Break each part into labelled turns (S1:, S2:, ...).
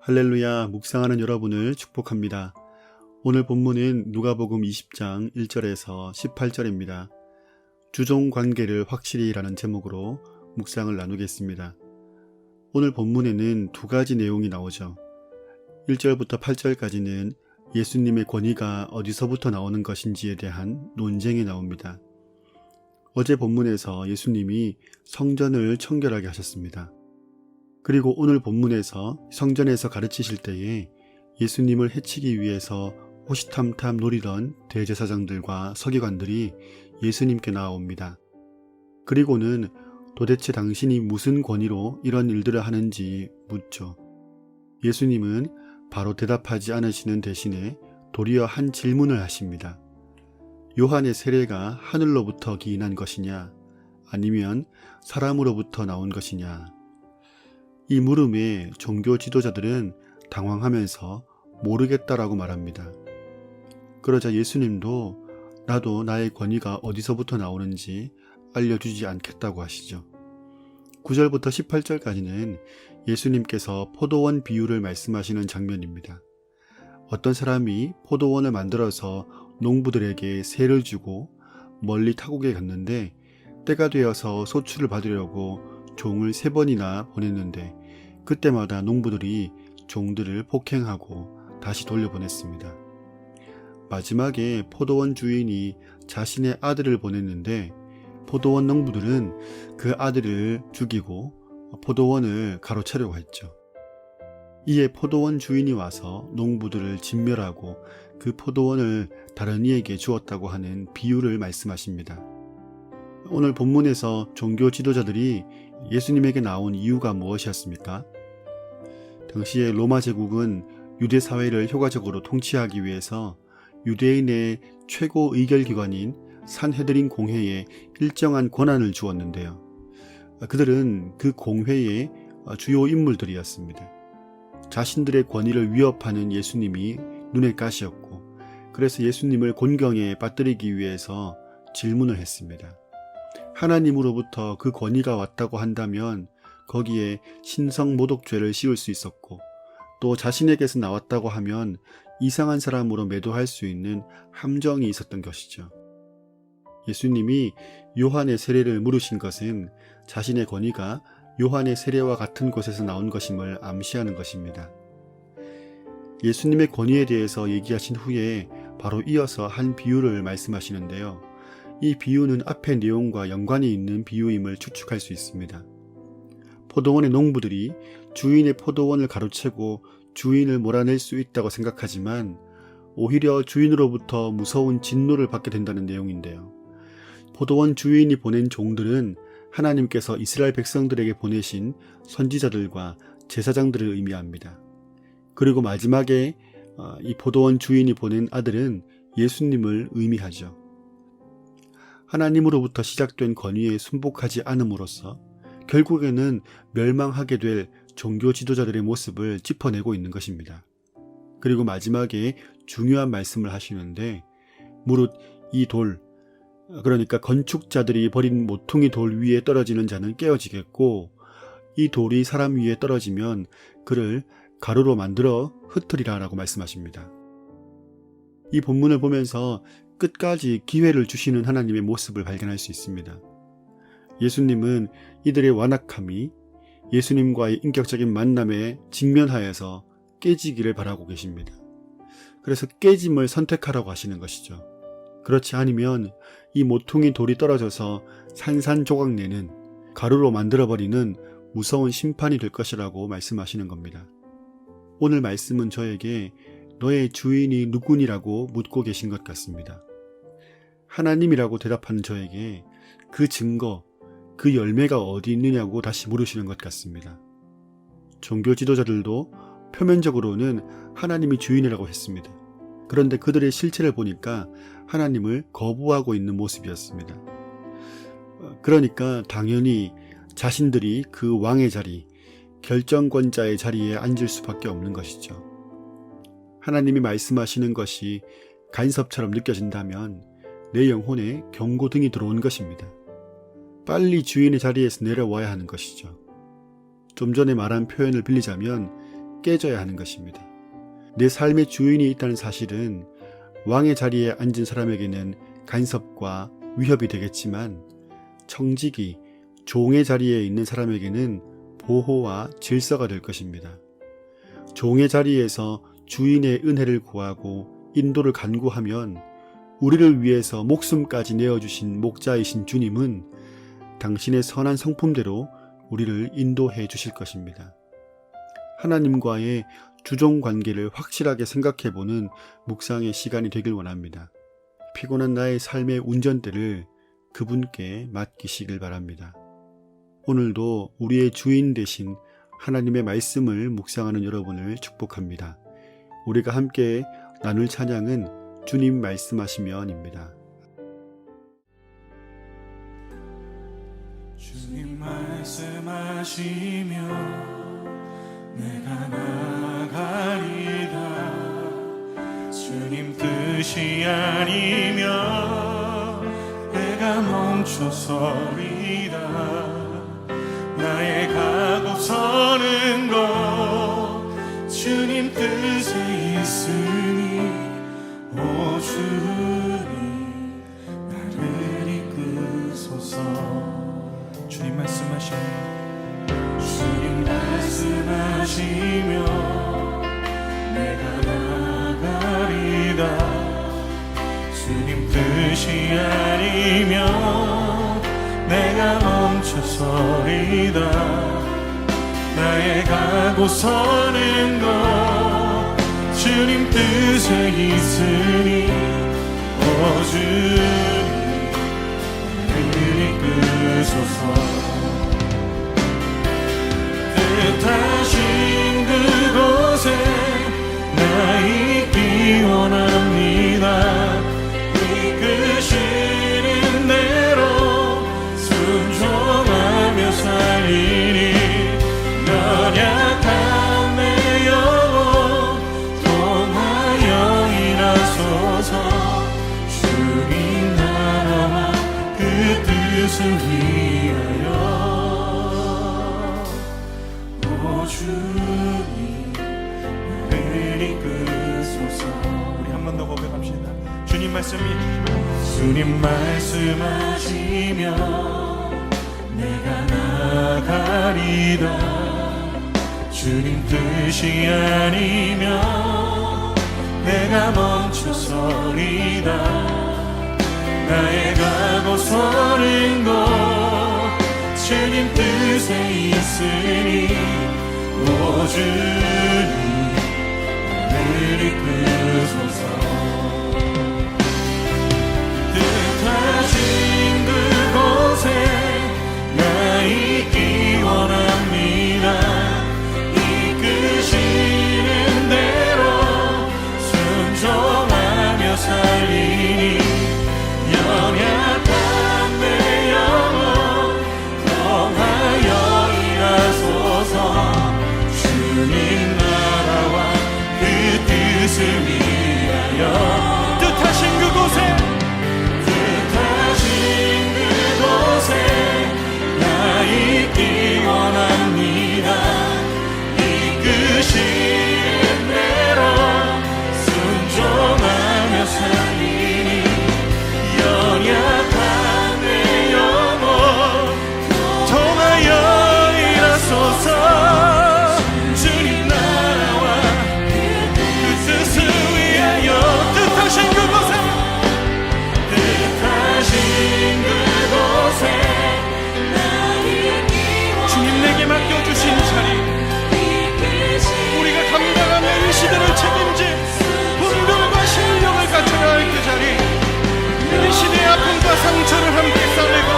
S1: 할렐루야, 묵상하는 여러분을 축복합니다. 오늘 본문은 누가복음 20장 1절에서 18절입니다. 주종 관계를 확실히라는 제목으로 묵상을 나누겠습니다. 오늘 본문에는 두 가지 내용이 나오죠. 1절부터 8절까지는 예수님의 권위가 어디서부터 나오는 것인지에 대한 논쟁이 나옵니다. 어제 본문에서 예수님이 성전을 청결하게 하셨습니다. 그리고 오늘 본문에서 성전에서 가르치실 때에 예수님을 해치기 위해서 호시탐탐 노리던 대제사장들과 서기관들이 예수님께 나아옵니다. 그리고는 도대체 당신이 무슨 권위로 이런 일들을 하는지 묻죠. 예수님은 바로 대답하지 않으시는 대신에 도리어 한 질문을 하십니다. 요한의 세례가 하늘로부터 기인한 것이냐 아니면 사람으로부터 나온 것이냐. 이 물음에 종교 지도자들은 당황하면서 모르겠다라고 말합니다. 그러자 예수님도 나도 나의 권위가 어디서부터 나오는지 알려주지 않겠다고 하시죠. 9절부터 18절까지는 예수님께서 포도원 비유를 말씀하시는 장면입니다. 어떤 사람이 포도원을 만들어서 농부들에게 세를 주고 멀리 타국에 갔는데 때가 되어서 소출을 받으려고 종을 3번이나 보냈는데 그때마다 농부들이 종들을 폭행하고 다시 돌려보냈습니다. 마지막에 포도원 주인이 자신의 아들을 보냈는데 포도원 농부들은 그 아들을 죽이고 포도원을 가로채려고 했죠. 이에 포도원 주인이 와서 농부들을 진멸하고 그 포도원을 다른 이에게 주었다고 하는 비유를 말씀하십니다. 오늘 본문에서 종교 지도자들이 예수님에게 나온 이유가 무엇이었습니까? 당시에 로마 제국은 유대 사회를 효과적으로 통치하기 위해서 유대인의 최고 의결기관인 산헤드린 공회에 일정한 권한을 주었는데요. 그들은 그 공회의 주요 인물들이었습니다. 자신들의 권위를 위협하는 예수님이 눈에 가시였고 그래서 예수님을 곤경에 빠뜨리기 위해서 질문을 했습니다. 하나님으로부터 그 권위가 왔다고 한다면 거기에 신성모독죄를 씌울 수 있었고 또 자신에게서 나왔다고 하면 이상한 사람으로 매도할 수 있는 함정이 있었던 것이죠. 예수님이 요한의 세례를 물으신 것은 자신의 권위가 요한의 세례와 같은 곳에서 나온 것임을 암시하는 것입니다. 예수님의 권위에 대해서 얘기하신 후에 바로 이어서 한 비유를 말씀하시는데요. 이 비유는 앞의 내용과 연관이 있는 비유임을 추측할 수 있습니다. 포도원의 농부들이 주인의 포도원을 가로채고 주인을 몰아낼 수 있다고 생각하지만 오히려 주인으로부터 무서운 진노를 받게 된다는 내용인데요. 포도원 주인이 보낸 종들은 하나님께서 이스라엘 백성들에게 보내신 선지자들과 제사장들을 의미합니다. 그리고 마지막에 이 포도원 주인이 보낸 아들은 예수님을 의미하죠. 하나님으로부터 시작된 권위에 순복하지 않음으로써 결국에는 멸망하게 될 종교 지도자들의 모습을 짚어내고 있는 것입니다. 그리고 마지막에 중요한 말씀을 하시는데 무릇 이 돌, 그러니까 건축자들이 버린 모퉁이 돌 위에 떨어지는 자는 깨어지겠고 이 돌이 사람 위에 떨어지면 그를 가루로 만들어 흩으리라 라고 말씀하십니다. 이 본문을 보면서 끝까지 기회를 주시는 하나님의 모습을 발견할 수 있습니다. 예수님은 이들의 완악함이 예수님과의 인격적인 만남에 직면하여서 깨지기를 바라고 계십니다. 그래서 깨짐을 선택하라고 하시는 것이죠. 그렇지 않으면 이 모퉁이 돌이 떨어져서 산산조각내는 가루로 만들어버리는 무서운 심판이 될 것이라고 말씀하시는 겁니다. 오늘 말씀은 저에게 너의 주인이 누구니라고 묻고 계신 것 같습니다. 하나님이라고 대답하는 저에게 그 증거, 그 열매가 어디 있느냐고 다시 물으시는 것 같습니다. 종교 지도자들도 표면적으로는 하나님이 주인이라고 했습니다. 그런데 그들의 실체를 보니까 하나님을 거부하고 있는 모습이었습니다. 그러니까 당연히 자신들이 그 왕의 자리, 결정권자의 자리에 앉을 수밖에 없는 것이죠. 하나님이 말씀하시는 것이 간섭처럼 느껴진다면 내 영혼에 경고등이 들어온 것입니다. 빨리 주인의 자리에서 내려와야 하는 것이죠. 좀 전에 말한 표현을 빌리자면 깨져야 하는 것입니다. 내 삶의 주인이 있다는 사실은 왕의 자리에 앉은 사람에게는 간섭과 위협이 되겠지만 청지기, 종의 자리에 있는 사람에게는 보호와 질서가 될 것입니다. 종의 자리에서 주인의 은혜를 구하고 인도를 간구하면 우리를 위해서 목숨까지 내어주신 목자이신 주님은 당신의 선한 성품대로 우리를 인도해 주실 것입니다. 하나님과의 주종 관계를 확실하게 생각해보는 묵상의 시간이 되길 원합니다. 피곤한 나의 삶의 운전대를 그분께 맡기시길 바랍니다. 오늘도 우리의 주인 되신 하나님의 말씀을 묵상하는 여러분을 축복합니다. 우리가 함께 나눌 찬양은 주님 말씀하시면입니다.
S2: 주님 말씀하시면 내가 나가리다. 주님 뜻이 아니면 내가 멈춰서리다. 나의 가고 서는 것 주님 뜻에 있으니 오 주님 나를 이끄소서. 주님 말씀하시면 내가 나가리다. 주님 뜻이 아니면 내가 멈춰서리다. 나의 가고 서는 것 주님 뜻에 있으니 오 주님 나를 이끄소서. 뜻하신 그곳에 나 있기 원합니다. 이끄시는 대로 순종하며 살리니 연약한 내 영혼 통하여 일하소서. 주님 나라와 그 뜻을 위하여 주님 나를 이끄소서. 우리 한 번 더 고백합시다. 주님 말씀하시면 내가 나가리다. 주님 뜻이 아니면 내가 멈춰서리다. 나의 가고 서는 것 주님 뜻에 있으니 오 주님 나를 이끄소서. 뜻하신 그곳에 나 있기 원합니다. 이끄시는 대로 순종하며 살리니 연약한 내 영혼 통하여 일하소서. 주님 나라와 그 뜻을 위하여 뜻하신 그곳에 나 있기 원합니다. 이끄시는 대로 순종하며 살리니 연약한 내 영혼 통하여 일하소서. 주님 나라와 그 뜻을 위하여 뜻하신 그곳에 주님 내게 맡겨주신 자리, 우리가 감당하며 이 시대를 책임질 분별과 신령을 갖춰야 할 그 자리, 이 시대의 아픔과 상처를 함께 싸매고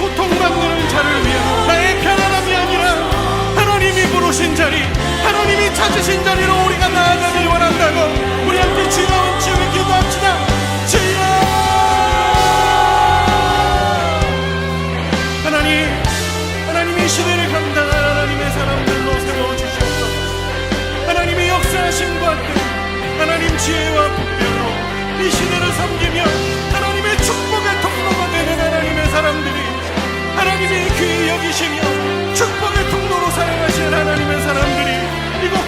S2: 고통받는 자를 위한 나의 편안함이 아니라 하나님이 부르신 자리, 하나님이 찾으신 자리로 우리가 나아가길 원한다고 우리 함께 즐거운 주님을 기도합시다. 주여 하나님이 시대를 감당할 하나님의 사람들로 세워주시옵소서. 하나님이 역사하신 것 같은 하나님 지혜와 분별로 이 시대를 섬기며 하나님의 축복의 통로가 되는 하나님의 사람들이 하나님이 귀히 여기시며 축복의 통로로 사랑하시는 하나님의 사람들이 이곳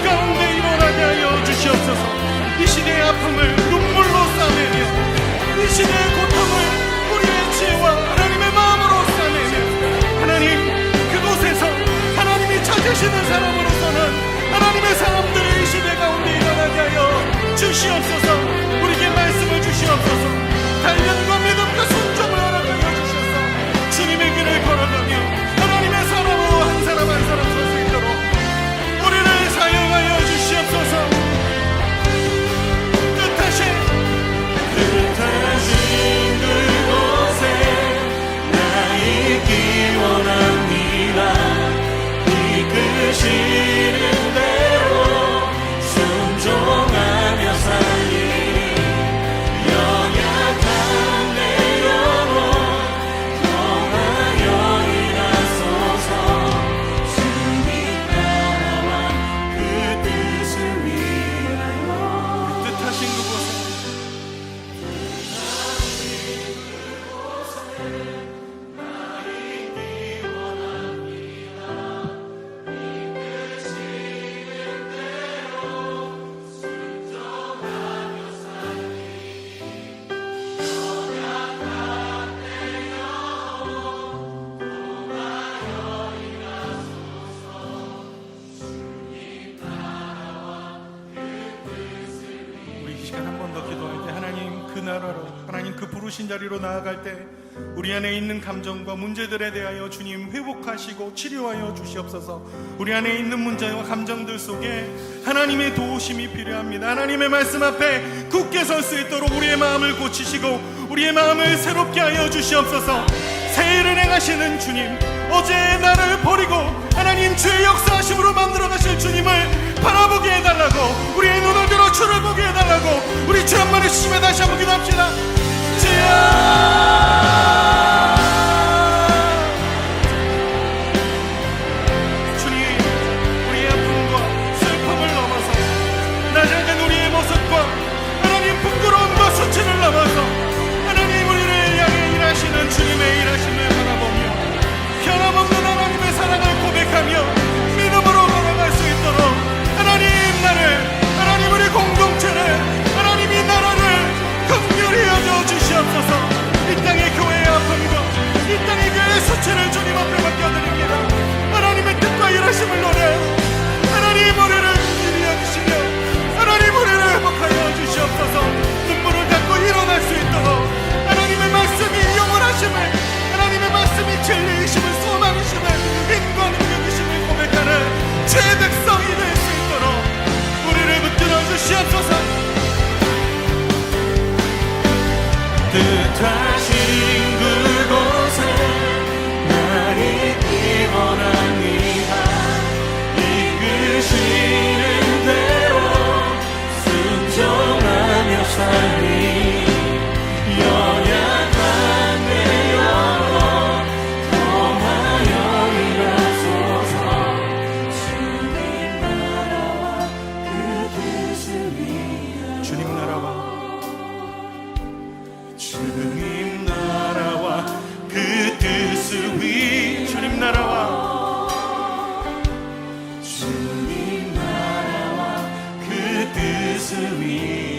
S2: 사시는 사람으로서는 하나님의 사람들이 이 시대 가운데 일어나게 하여 주시옵소서. 우리에게 말씀을 주시옵소서. 단련과 믿음과 순종을 허락하여 주셔서 주님의 길을 걸어가며 하나님의 사람으로 한 사람 한 사람 설 수 있도록 우리를 사용하여 주시옵소서. 뜻하신 그곳에 나 있기 원합니다. 이끄시는 대로 순종하며 살리니 연약한 내 영혼 평하여 일하소서. 주님 나라와 그 뜻을 위하여 뜻하신 그곳에 하나님 그 부르신 자리로 나아갈 때 우리 안에 있는 감정과 문제들에 대하여 주님 회복하시고 치료하여 주시옵소서. 우리 안에 있는 문제와 감정들 속에 하나님의 도우심이 필요합니다. 하나님의 말씀 앞에 굳게 설 수 있도록 우리의 마음을 고치시고 우리의 마음을 새롭게 하여 주시옵소서. 새 일을 행하시는 주님, 어제의 나를 버리고 하나님 주의 역사하심으로 만들어 가실 주님을 바라보게 해달라고, 우리의 눈을 들어 주를 보게 해달라고 우리 주 한 번에 주심에 다시 한번 기도합시다. 주여, 주님, 우리의 아픔과 슬픔을 넘어서 낮아진 우리의 모습과 하나님 부끄러움과 수치를 넘어서 하나님 우리를 향해 일하시는 주님의 일하심을 바라보며 변함없는 하나님의 사랑을 고백하며 믿음으로 걸어갈 수 있도록 하나님 우리 공동체를, 하나님이 나라를 긍휼히 여겨 주시옵소서. 이 땅의 교회의 아픔과 이 땅의 교회의 수치를 주님 앞에 맡겨드립니다. 하나님의 뜻과 일하심을 노래하고 하나님 우리를 긍휼히 여기시며 하나님 우리를 회복하여 주시옵소서. 눈물을 닦고 일어날 수 있도록 하나님의 말씀이 영원하심을, 하나님의 말씀이 진리이심을, 소망이심을, 인권 능력이심을 고백하는 제 백성이 될 수 있도록 우리를 붙들어 주시옵소서. 뜻하신 그곳에 날 있기 원합니다. 이끄시는 대로 순종하며 살리 연약한 내 영혼 통하여 일하소서. 주님 나라와 그 뜻을 위하여 주님 나라와 그 뜻을 위하여 주님 나라와 그 뜻을 위하여